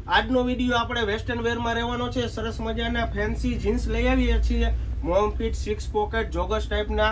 આજનો વિડીયો આપણે વેસ્ટર્ન વેરમાં રહેવાનો છે। સરસ મજાના ફેન્સી જીન્સ લઈ આવીએ છીએ, મોમ ફિટ 6 પોકેટ જોગર્સ ટાઈપના।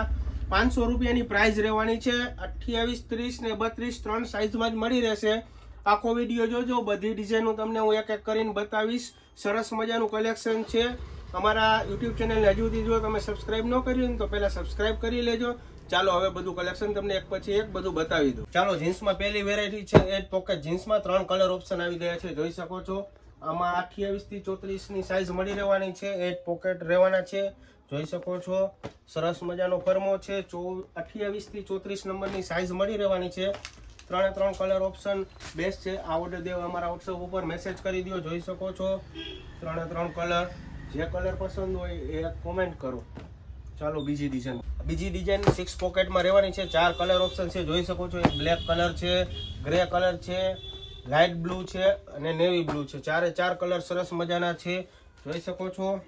500 રૂપિયાની પ્રાઇસ રહેવાની છે। 28, 30 ને 32 ત્રણ સાઇઝમાં જ મળી રહેશે। આખો વિડીયો જોજો, બધી ડિઝાઇનો તમને હું એક એક કરીને બતાવીશ। સરસ મજાનું કલેક્શન છે। અમારા યુટ્યુબ ચેનલને હજુ સુધી જો તમે સબસ્ક્રાઇબ ન કરી હોય તો પહેલા સબસ્ક્રાઇબ કરી લેજો। ચાલો હવે બધું કલેક્શન તમને એક પછી એક બધું બતાવી દઉં। ચાલો જીન્સમાં પહેલી વેરાયટી છે 8 પોકેટ જીન્સમાં 3 કલર ઓપ્શન આવી ગયા છે, જોઈ શકો છો। આમાં 28 થી 34 ની સાઇઝ મળી રહેવાની છે। 8 પોકેટ રહેવાના છે, જોઈ શકો છો। સરસ મજાનો ફર્મો છે। 28 થી 34 નંબરની સાઇઝ મળી રહેવાની છે। 3 કલર ઓપ્શન બેસ્ટ છે। આ ઓર્ડર દેવા અમારા વોટ્સએપ ઉપર મેસેજ કરી દો, જોઈ શકો છો। 3 કલર, જે કલર પસંદ હોય એ કોમેન્ટ કરો। ચાલો બીજી ડિઝાઇન 6 પોકેટમાં રહેવાની છે। 4 કલર ઓપ્શન છે, જોઈ શકો છો। એક બ્લેક કલર છે, ગ્રે કલર છે, લાઇટ બ્લુ છે અને નેવી બ્લુ છે। ચારે 4 કલર સરસ મજાના છે, જોઈ શકો છો।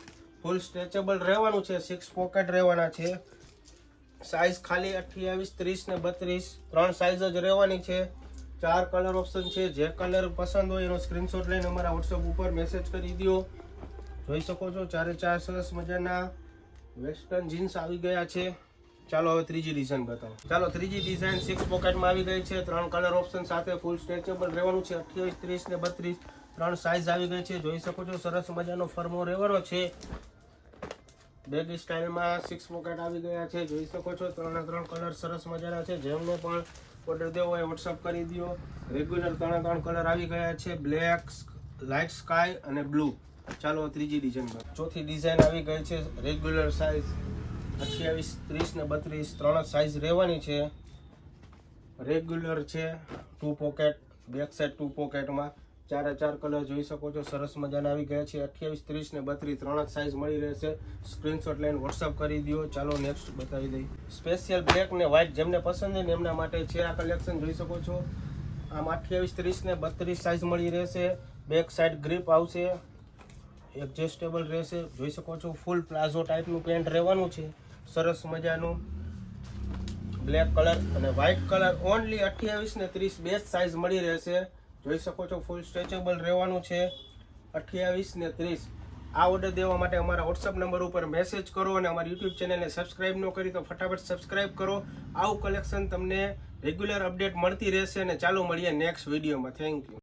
ફૂલ સ્ટ્રેચેબલ રહેવાનું છે, 6 પોકેટ રહેવાના છે। સાઇઝ ખાલી 28, 30 ને 32 ત્રણ સાઇઝ જ રહેવાની છે। 4 કલર ઓપ્શન છે, જે કલર પસંદ હોય એનો સ્ક્રીનશોટ લઈને અમારા વોટ્સએપ ઉપર મેસેજ કરી દો, જોઈ શકો છો। ચારે 4 સરસ મજાના વેસ્ટર્ન જીન્સ આવી ગયા છે। ચાલો હવે ત્રીજી ડિઝાઇન બતાવો। ચાલો ત્રીજી ડિઝાઇન 6 પોકેટમાં આવી ગઈ છે। 3 કલર ઓપ્શન સાથે ફૂલ સ્ટ્રેચેબલ રહેવાનું છે। 28, 30 ને 32 ત્રણ સાઇઝ આવી ગઈ છે, જોઈ શકો છો। સરસ મજાનો ફર્મો રહેવાનો છે। બેગી સ્ટાઇલમાં 6 પોકેટ આવી ગયા છે, જોઈ શકો છો। 3 કલર સરસ મજાના છે, જેમને પણ ઓર્ડર દેવો હોય વોટ્સઅપ કરી દો। રેગ્યુલર 3 કલર આવી ગયા છે, બ્લેક, લાઇટ સ્કાય અને બ્લુ। ચાલો ત્રીજી ડિઝાઇન પર ચોથી ડિઝાઇન આવી ગઈ છે। રેગ્યુલર સાઇઝ 28, 30 ને 32 ત્રણ સાઇઝ રહેવાની છે। રેગ્યુલર છે, 2 પોકેટ, બેક સાઈડ 2 પોકેટમાં ચારે 4 કલર જોઈ શકો છો। સરસ મજાના આવી ગયા છે। 28, 30 ને 32 ત્રણ જ સાઇઝ મળી રહેશે। સ્ક્રીનશોટ લઈને વોટ્સઅપ કરી દો। ચાલો નેક્સ્ટ બતાવી દઈએ। સ્પેશિયલ બ્લેક ને વ્હાઇટ જેમને પસંદ છે ને એમના માટે છે આ કલેક્શન, જોઈ શકો છો। આમ 28, 30 ને 32 સાઇઝ મળી રહેશે। બેક સાઈડ ગ્રીપ આવશે, એડજસ્ટેબલ રહેશે, જોઈ શકો છો। ફૂલ પ્લાઝો ટાઈપનું પેન્ટ રહેવાનું છે, સરસ મજાનું બ્લેક કલર અને વ્હાઇટ કલર। ઓનલી 28 ને 30 બે સાઇઝ મળી રહેશે, જોઈ શકો છો। ફૂલ સ્ટ્રેચેબલ રહેવાનું છે 28 ને 30। આ ઓર્ડર દેવા માટે અમારા વોટ્સઅપ નંબર ઉપર મેસેજ કરો અને અમારી યુટ્યુબ ચેનલને સબસ્ક્રાઇબ ન કરી તો ફટાફટ સબસ્ક્રાઇબ કરો। આવું કલેક્શન તમને રેગ્યુલર અપડેટ મળતી રહેશે। અને ચાલો મળીએ નેક્સ્ટ વિડીયોમાં। Thank you.